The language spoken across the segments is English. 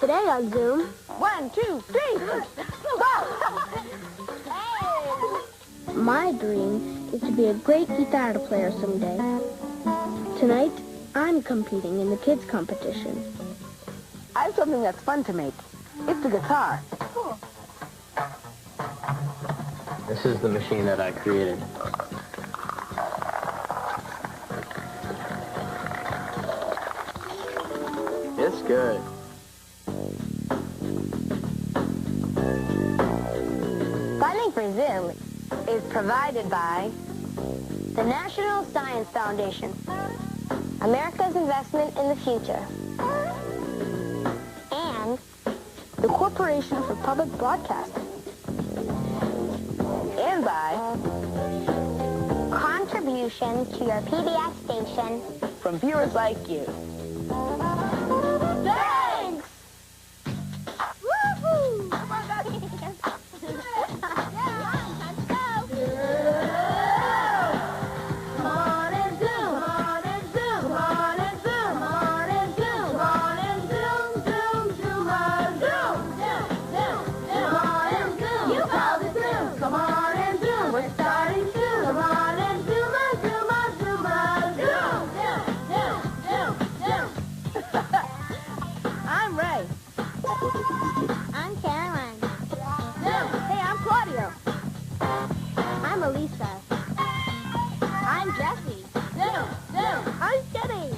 Today on Zoom. 1, 2, 3. Hey! My dream is to be a great guitar player someday. Tonight, I'm competing in the kids' competition. I have something that's fun to make. It's a guitar. Cool. This is the machine that I created. It's good. Funding for Zoom is provided by the National Science Foundation, America's investment in the future, and the Corporation for Public Broadcasting, And by contributions to your PBS station from viewers like you. Thanks! Woohoo! Come on, Daddy. I'm Ray. I'm Caroline. Hey, I'm Claudio. I'm Elisa. I'm Jessie. I'm Jenny.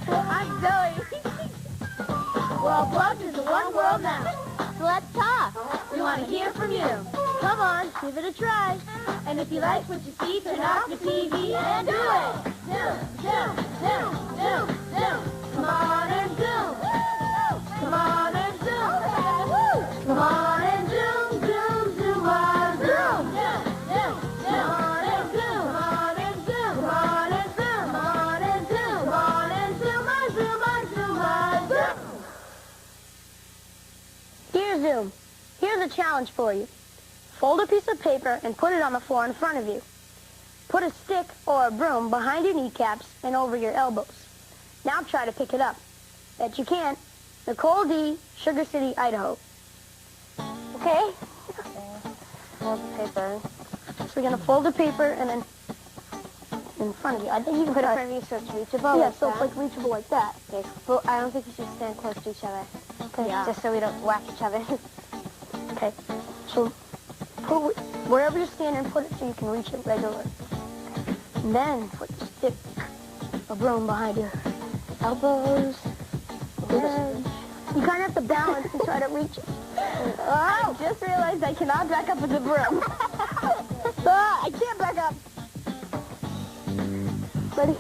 I'm Zoe. Well, plugged into one world now. So let's talk. We want to hear from you. Come on, give it a try. And if you like what you see, turn off the TV and do it. Zoom. Come on and zoom. Come on and zoom. Come on and zoom on zoom. Come on and zoom. Come on and zoom. Come on and zoom. Come on and zoom. Come on and zoom on zoom. Dear Zoom, here's a challenge for you. Fold a piece of paper and put it on the floor in front of you. Put a stick or a broom behind your kneecaps and over your elbows. Now try to pick it up. Bet you can't. Nicole D., Sugar City, Idaho. Okay? Fold the paper. So we're going to fold the paper and then in front of you. I think you can put it in front of you so it's reachable. Yeah, so it's like reachable like that. Okay. Well, I don't think we should stand close to each other. Okay. Yeah. Just so we don't whack each other. Okay. So put it wherever you're standing, put it so you can reach it regularly. And then put the stick or broom behind your elbows. You kind of have to balance and try to reach it. Oh, I just realized I cannot back up with the broom. I can't back up. Ready?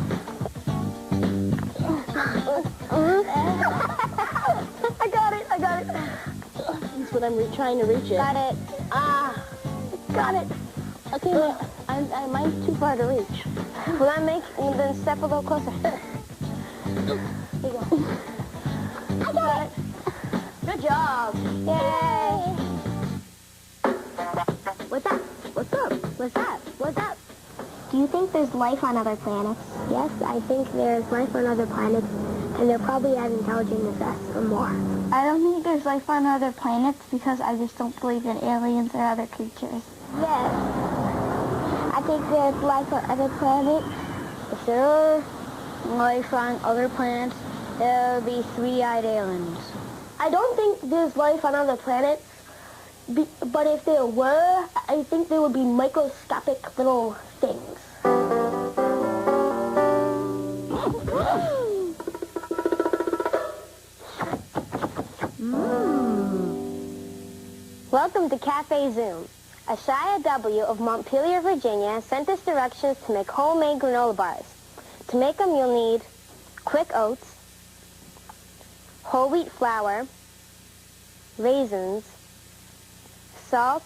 I got it. That's what I'm trying to reach it. Got it. Got it. Okay, mine's too far to reach. Will that make, then step a little closer. There you go. I got it. Good job. Yay. What's up? What's up? What's up? What's up? Do you think there's life on other planets? Yes, I think there's life on other planets, and they're probably as intelligent as us or more. I don't think there's life on other planets because I just don't believe in aliens or other creatures. Yes. I think there's life on other planets. If there is life on other planets, there will be three-eyed aliens. I don't think there's life on other planets, but if there were, I think there would be microscopic little things. Welcome to Cafe Zoom. Ashaya W. of Montpelier, Virginia sent us directions to make homemade granola bars. To make them, you'll need quick oats, whole wheat flour, raisins, salt,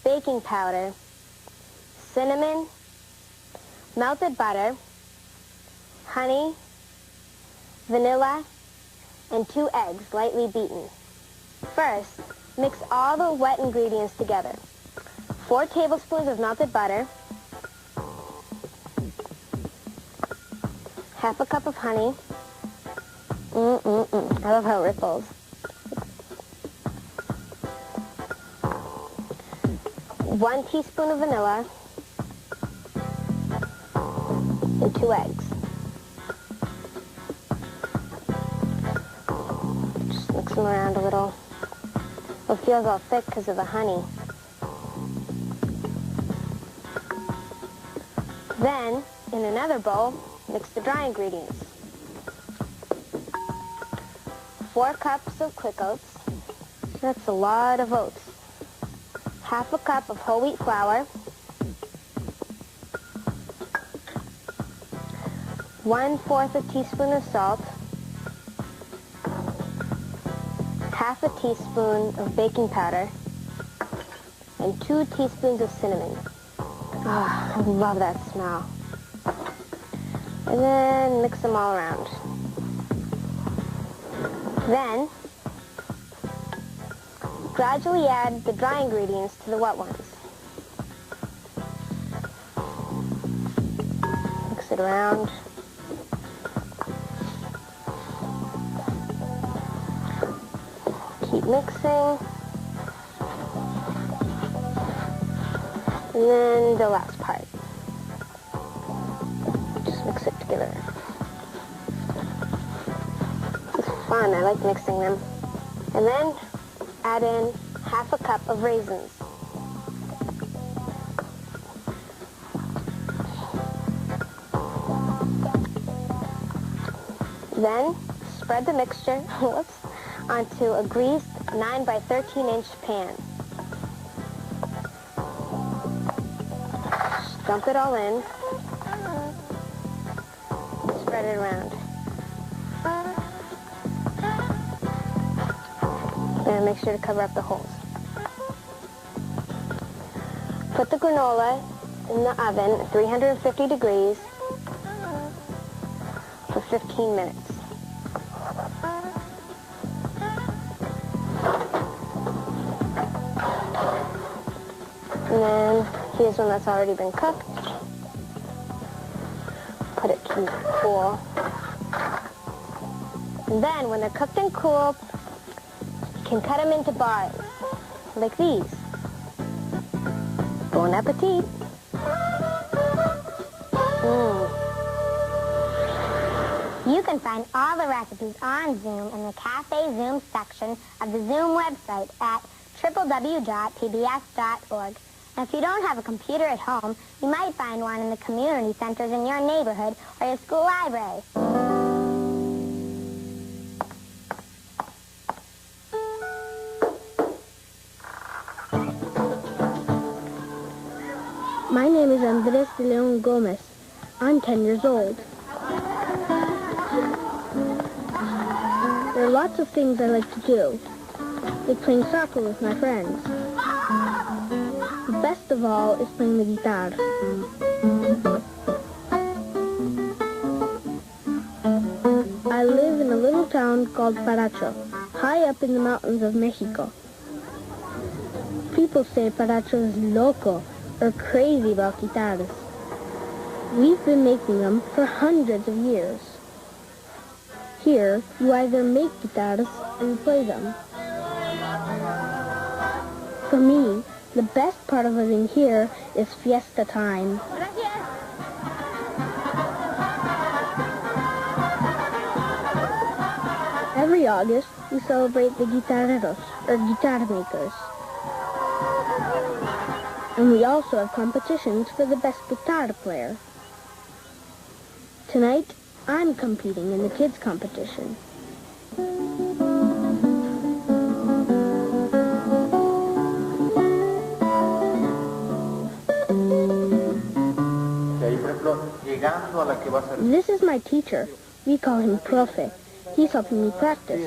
baking powder, cinnamon, melted butter, honey, vanilla, and 2 eggs lightly beaten. First, mix all the wet ingredients together. 4 tablespoons of melted butter, half a cup of honey. I love how it ripples. 1 teaspoon of vanilla and 2 eggs. Just mix them around a little. It feels all thick because of the honey. Then, in another bowl, mix the dry ingredients. 4 cups of quick oats. That's a lot of oats. 1/2 cup of whole wheat flour. 1/4 a teaspoon of salt. 1/2 a teaspoon of baking powder. And 2 teaspoons of cinnamon. Oh, I love that smell. And then mix them all around. Then, gradually add the dry ingredients to the wet ones. Mix it around. Keep mixing. And then the last part. Just mix it together. It's fun, I like mixing them. And then add in 1/2 cup of raisins. Then spread the mixture onto a greased 9 by 13-inch pan. Dump it all in. Spread it around. And make sure to cover up the holes. Put the granola in the oven at 350 degrees for 15 minutes. And then here's one that's already been cooked. Put it to cool. And then when they're cooked and cool, you can cut them into bars, like these. Bon appetit. You can find all the recipes on Zoom in the Cafe Zoom section of the Zoom website at www.pbs.org. And if you don't have a computer at home, you might find one in the community centers in your neighborhood or your school library. My name is Andres de Leon Gomez. I'm 10 years old. There are lots of things I like to do, like playing soccer with my friends. The best of all is playing the guitar. I live in a little town called Paracho, high up in the mountains of Mexico. People say Paracho is loco, or crazy about guitars. We've been making them for hundreds of years. Here, you either make guitars or you play them. For me, the best part of living here is fiesta time. Every August, we celebrate the guitarreros, or guitar makers. And we also have competitions for the best guitar player. Tonight, I'm competing in the kids' competition. This is my teacher. We call him Profe. He's helping me practice.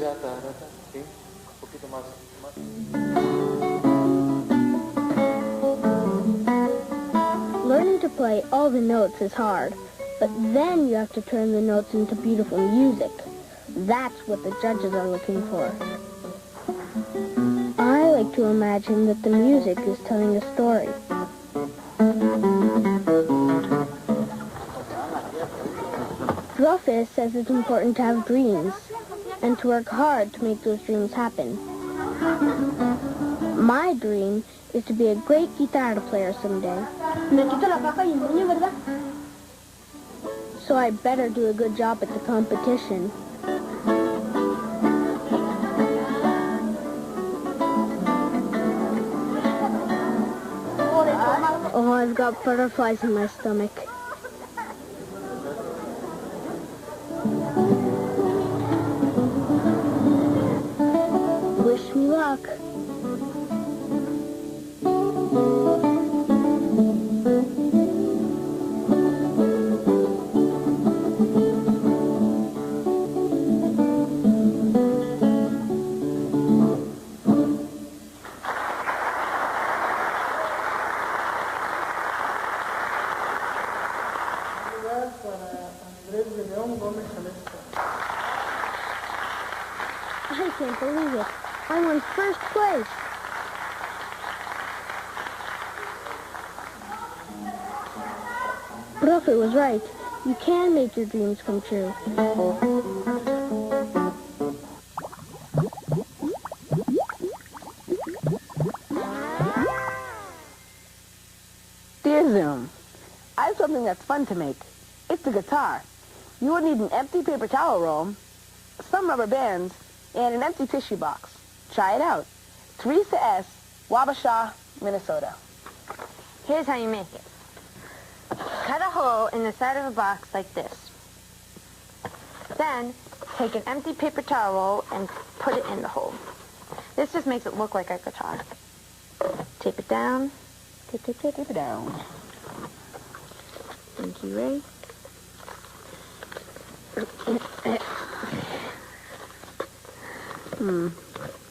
Learning to play all the notes is hard, but then you have to turn the notes into beautiful music. That's what the judges are looking for. I like to imagine that the music is telling a story. Profe says it's important to have dreams, and to work hard to make those dreams happen. My dream is to be a great guitar player someday. So I better do a good job at the competition. Oh, I've got butterflies in my stomach. Wish me luck. I can't believe it. I won first place. Profe was right. You can make your dreams come true. Dear Zoom, I have something that's fun to make. It's a guitar. You will need an empty paper towel roll, some rubber bands, and an empty tissue box. Try it out. Teresa S., Wabasha, Minnesota. Here's how you make it. Cut a hole in the side of a box like this. Then, take an empty paper towel roll and put it in the hole. This just makes it look like a guitar. Tape it down. Tape, tape, tape, tape it down. Thank you, Ray.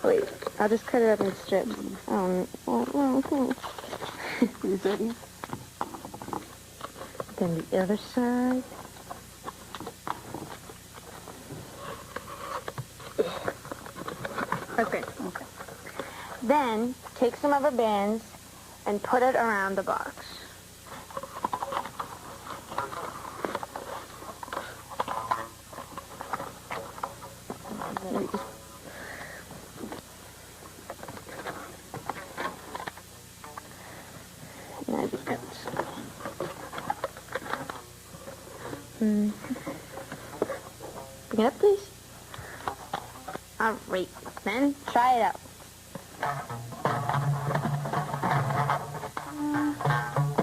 Wait, I'll just cut it up in strips. Is ready? Then the other side. Okay. Then, take some rubber bands and put it around the box. Bring it up, please. All right, then try it out.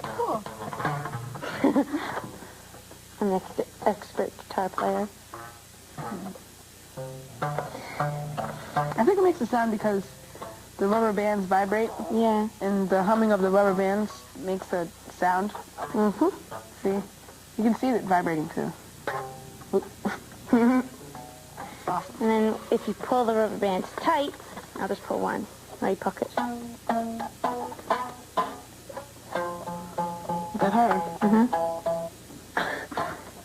Cool. I'm an expert guitar player. I think it makes a sound because the rubber bands vibrate. Yeah. And the humming of the rubber bands makes a sound. Mm-hmm. See? You can see it vibrating, too. Awesome. And then if you pull the rubber bands tight, I'll just pull one. Right pocket. Is that hard? Mm-hmm.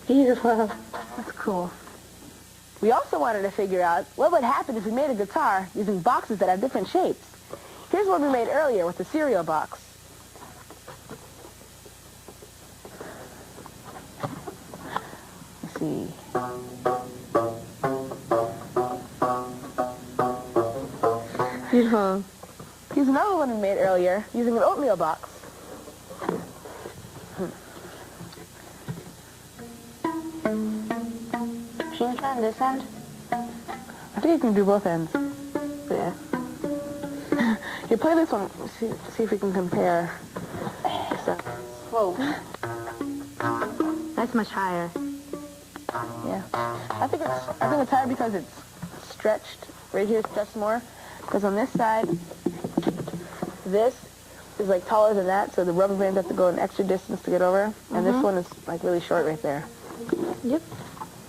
Beautiful. That's cool. We also wanted to figure out what would happen if we made a guitar using boxes that have different shapes. Here's one we made earlier with the cereal box. Let's see. Beautiful. Here's another one we made earlier using an oatmeal box. Machine on this end? I think you can do both ends. Yeah. You play this one, see if we can compare. Whoa. That's much higher. Yeah. I think it's higher because it's stretched. Right here it's stretched more. Because on this side, this is like taller than that, so the rubber bands have to go an extra distance to get over. And this one is like really short right there. Yep.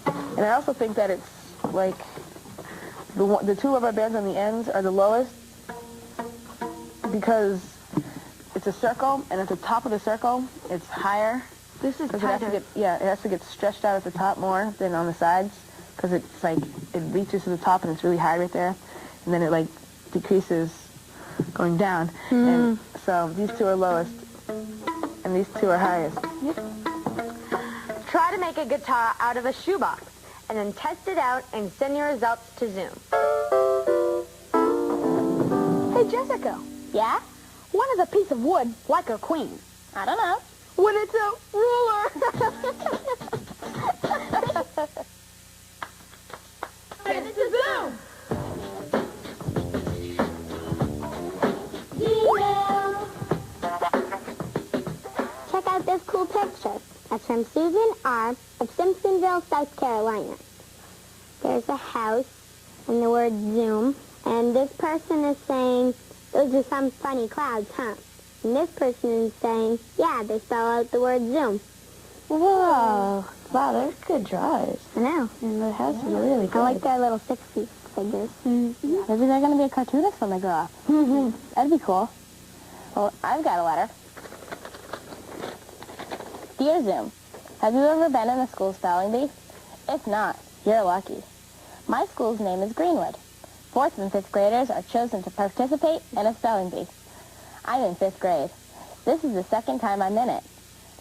And I also think that it's like the two rubber bands on the ends are the lowest because it's a circle, and at the top of the circle, it's higher. This is tighter. It has to get stretched out at the top more than on the sides because it's like it reaches to the top and it's really high right there, and then it like decreases going down. And so these two are lowest, and these two are highest. Try to make a guitar out of a shoebox. and then test it out and send your results to Zoom. Hey, Jessica. Yeah? When is a piece of wood like a queen? I don't know. When it's a ruler. Send it to Zoom. Check out this cool picture. That's from Susan R. of Simpsonville, South Carolina. There's a house and the word Zoom. And this person is saying, those are some funny clouds, huh? And this person is saying, yeah, they spell out the word Zoom. Whoa. Wow, they're good drawers. I know. And the house is really good. I like their little 6-piece figures. Maybe they're going to be a cartoonist when they grow up. That'd be cool. Well, I've got a letter. Dear Zoom, have you ever been in a school spelling bee? If not, you're lucky. My school's name is Greenwood. 4th and 5th graders are chosen to participate in a spelling bee. I'm in 5th grade. This is the 2nd time I'm in it.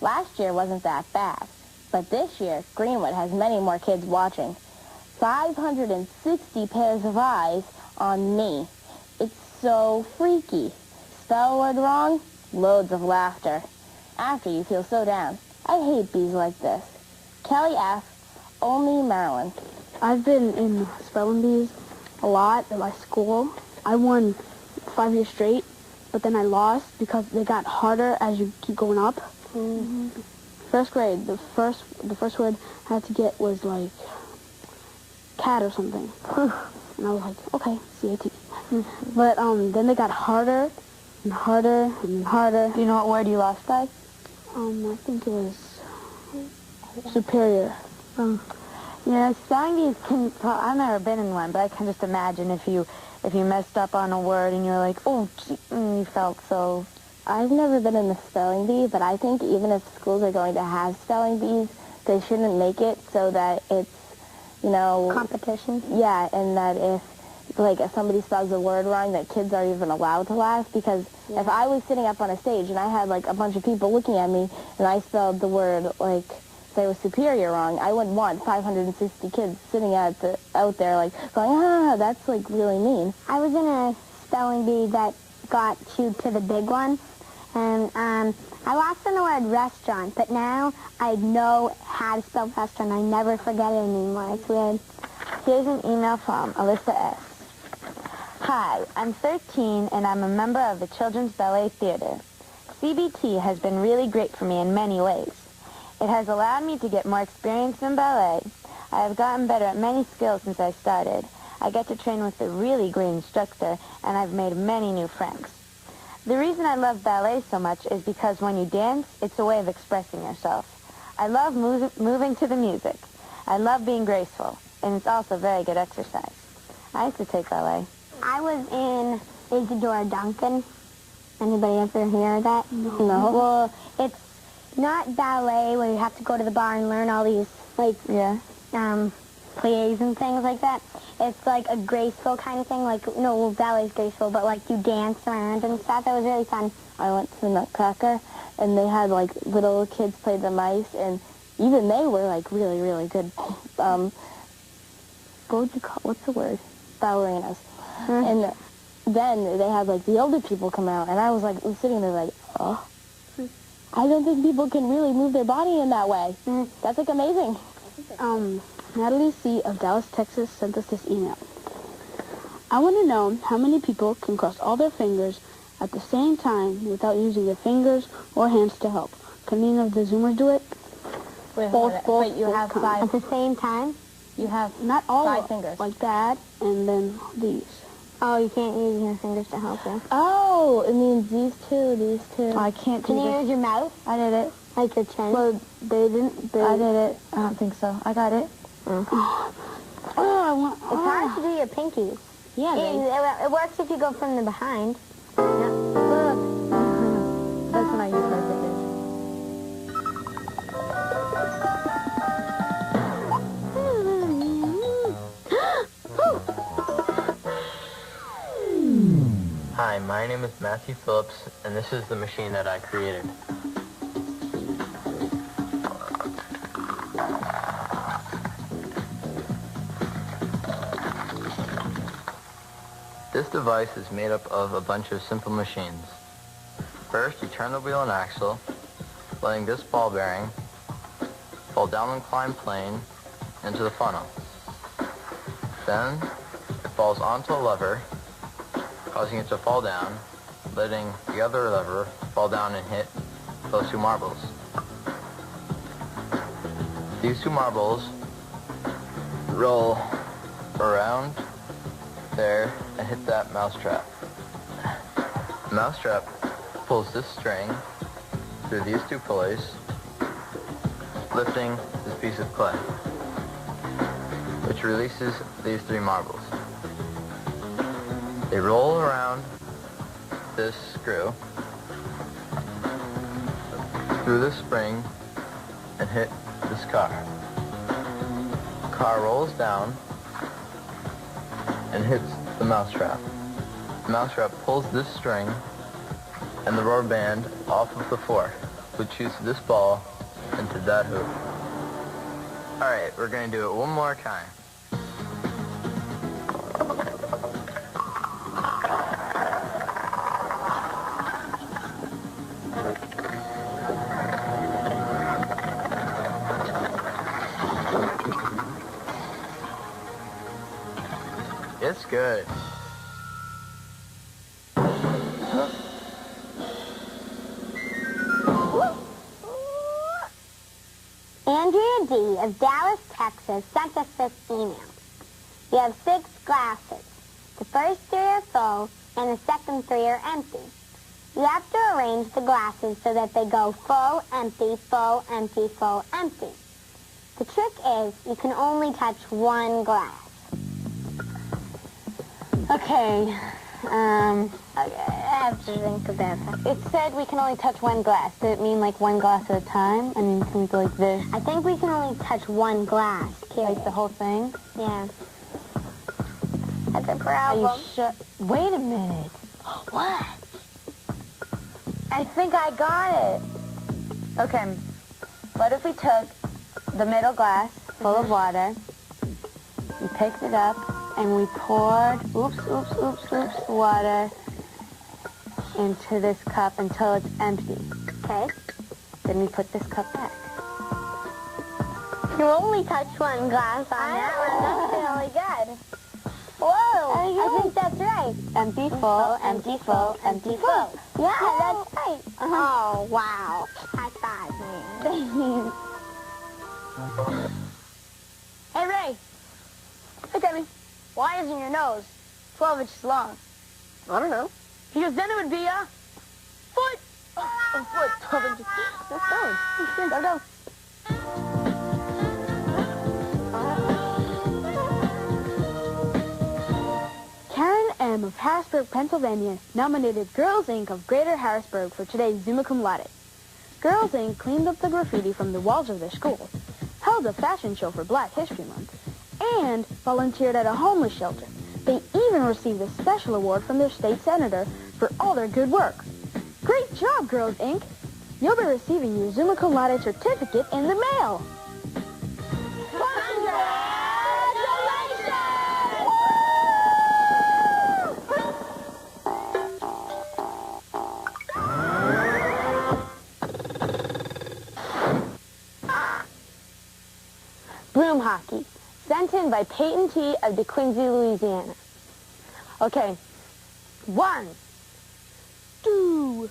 Last year wasn't that bad, but this year, Greenwood has many more kids watching. 560 pairs of eyes on me. It's so freaky. Spell a word wrong? Loads of laughter. After you feel so down. I hate bees like this. Kelly F., Olney, Maryland. I've been in spelling bees a lot at my school. I won 5 years straight, but then I lost because they got harder as you keep going up. Mm-hmm. 1st grade, the first word I had to get was like cat or something. And I was like, okay, C-A-T. But then they got harder and harder and harder. Do you know what word you lost by? I think it was superior. Yeah, spelling bees can, well, I've never been in one, but I can just imagine if you messed up on a word and you're like, oh, gee, you felt so. I've never been in a spelling bee, but I think even if schools are going to have spelling bees, they shouldn't make it so that it's, you know... Competition? Yeah, and that if somebody spells a word wrong, that kids aren't even allowed to laugh, because if I was sitting up on a stage and I had, like, a bunch of people looking at me and I spelled the word, like, say was superior wrong, I wouldn't want 560 kids sitting out there, like, going, that's, like, really mean. I was in a spelling bee that got you to the big one. And I lost on the word restaurant, but now I know how to spell restaurant. I never forget it anymore. It's weird. Here's an email from Alyssa S. Hi, I'm 13 and I'm a member of the Children's Ballet Theater. CBT has been really great for me in many ways. It has allowed me to get more experience in ballet. I have gotten better at many skills since I started. I get to train with a really great instructor, and I've made many new friends. The reason I love ballet so much is because when you dance, it's a way of expressing yourself. I love moving to the music. I love being graceful, and it's also very good exercise. I used to take ballet. I was in Isadora Duncan. Anybody ever hear that? No. Well, it's not ballet where you have to go to the bar and learn all these, like, plies and things like that. It's like a graceful kind of thing, like, no, ballet's graceful, but like you dance around and stuff. It was really fun. I went to the Nutcracker, and they had, like, little kids play the mice, and even they were, like, really, really good, what's the word? Ballerinas. And then they had, like, the older people come out, and I was, like, sitting there, like, oh, I don't think people can really move their body in that way. That's, like, amazing. Natalie C. of Dallas, Texas sent us this email. I want to know how many people can cross all their fingers at the same time without using their fingers or hands to help. Can any of the Zoomers do it? Wait, you have five. At the same time? You have Not all 5 fingers. like that, and then these. Oh, you can't use your fingers to help you. Oh, it means these two. I can't do Can you this. use your mouth? I did it. Like your chin? Well, they didn't. I did it. I don't think so. I got it. I want. It's hard to do your pinkies. Yeah, It works if you go from the behind. That's when I use my fingers. Hi, my name is Matthew Phillips, and this is the machine that I created. This device is made up of a bunch of simple machines. First, you turn the wheel and axle, letting this ball bearing fall down the inclined plane into the funnel. Then, it falls onto a lever, causing it to fall down, letting the other lever fall down and hit those two marbles. These two marbles roll around there and hit that mousetrap. The mousetrap pulls this string through these two pulleys, lifting this piece of clay, which releases these three marbles. They roll around this screw through the spring and hit this car. The car rolls down and hits the mousetrap. The mousetrap pulls this string and the rubber band off of the fork, which shoots this ball into that hoop. Alright, we're going to do it one more time. It's good. Andrea D. of Dallas, Texas sent us this email. You have 6 glasses. The first 3 are full and the second 3 are empty. You have to arrange the glasses so that they go full, empty, full, empty, full, empty. The trick is you can only touch one glass. Okay, I have to think about that. It said we can only touch one glass. Did it mean like one glass at a time? I mean, can we go like this? I think we can only touch one glass, period. Like the whole thing? Yeah. That's a Are problem. you sure? Wait a minute. What? I think I got it. Okay, what if we took the middle glass full of water, we picked it up, and we poured, water into this cup until it's empty. Okay. Then we put this cup back. You only touch one glass on that one. That's really good. Whoa, I think that's right. Empty, full, empty, full, empty, full. Yeah, that's right. Oh, wow. High five, man. Hey, Ray. Hey, Timmy. Why isn't your nose 12 inches long? I don't know. Because then it would be a foot. A foot, 12 inches. Let's go. Go, go. Karen M. of Harrisburg, Pennsylvania, nominated Girls Inc. of Greater Harrisburg for today's Summa Cum Laude. Girls Inc. cleaned up the graffiti from the walls of their school, held a fashion show for Black History Month, and volunteered at a homeless shelter. They even received a special award from their state senator for all their good work. Great job, Girls Inc. You'll be receiving your Summa Cum Laude certificate in the mail. Broom hockey, sent in by Peyton T. of DeQuincy, Louisiana. Okay, 1, 2,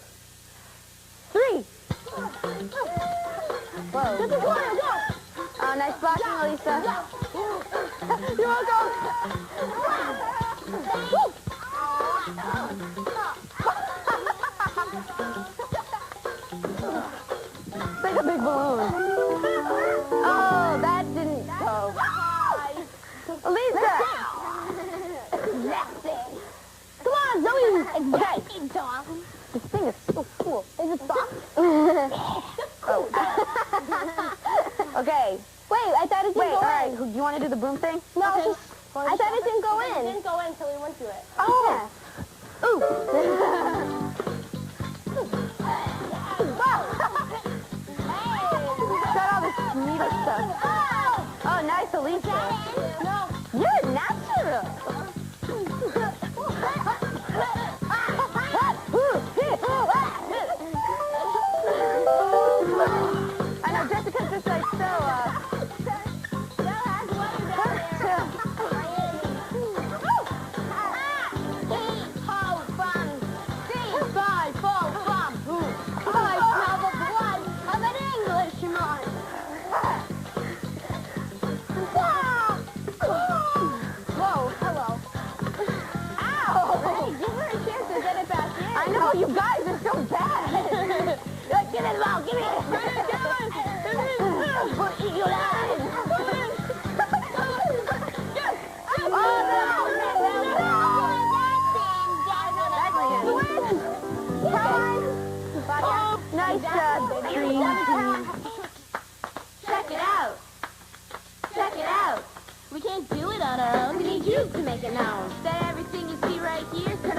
3. Whoa. Get the corner, go. Oh, nice blocking, Elisa. You want to go? It's like a big balloon. Oh, that didn't go. Elisa! Come on, Zoe. Okay. Big dog. This thing is so cool. Is it soft? Oh. Okay. Wait, I thought it didn't Wait, go all right. in. Do you want to do the broom thing? No, Okay. just, I thought it didn't go It in. didn't go in until we went to it. Oh. Ooh. Got all this needle stuff. Oh, nice, Elisa. No. You're natural.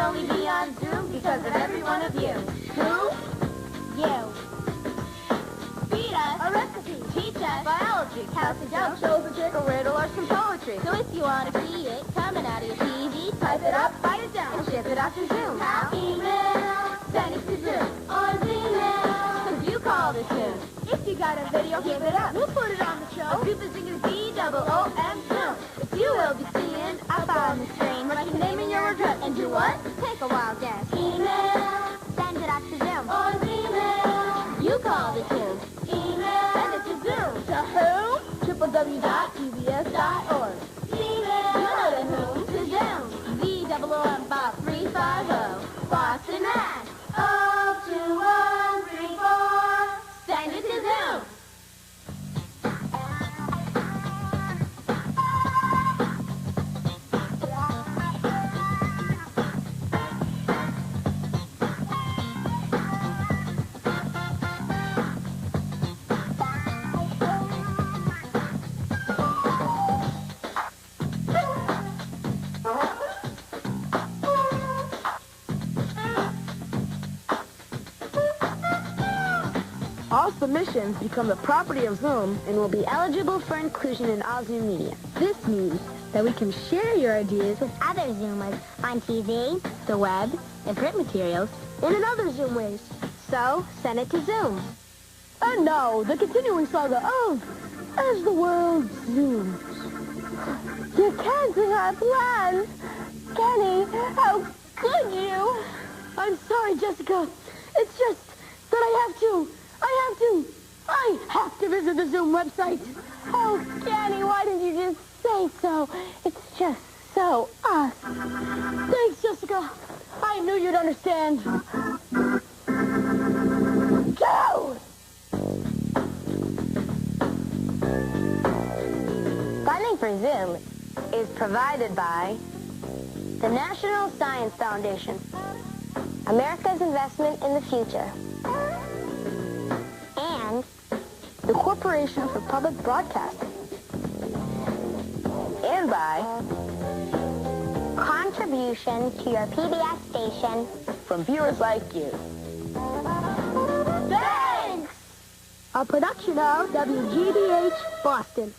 only be on Zoom because of every one of you. Who? You. Feed us a recipe. Teach us biology. Count the jump. Show us a trick, a riddle, or some poetry. So if you want to see it coming out of your TV, type it up, write it down, and ship it out to Zoom. How? Email. Send it to Zoom. Or Gmail. Because you call the Zoom. If you got a video, give it up. We'll put it on the show. A group of singers B-double-O-M Zoom. You will be seeing up on the screen. Write your name and your address. And do what? Take a wild guess. Email. Send it out to Zoom. Or Gmail. You call the Zoom. Email. Send it to Zoom. To who? www.pbs.org. Email. You know to whom? To Zoom. B-double-O-M Bob 350. Boston, Mass. 02134. Send it to Zoom. All submissions become the property of Zoom And will be eligible for inclusion in all Zoom media. This means that we can share your ideas with Other Zoomers on TV. the web and print materials and in other Zoom ways. So, send it to Zoom. And now, the continuing saga of As the World Zooms. You're canceling our plans! Kenny, how could you? I'm sorry, Jessica. It's just that I have to visit the Zoom website. Oh, Kenny, why didn't you just say so? It's just so us. Thanks, Jessica. I knew you'd understand. Go! Funding for Zoom is provided by the National Science Foundation, America's investment in the future, And the Corporation for Public Broadcasting, and by contribution to your PBS station. from viewers like you. Thanks! a production of WGBH Boston.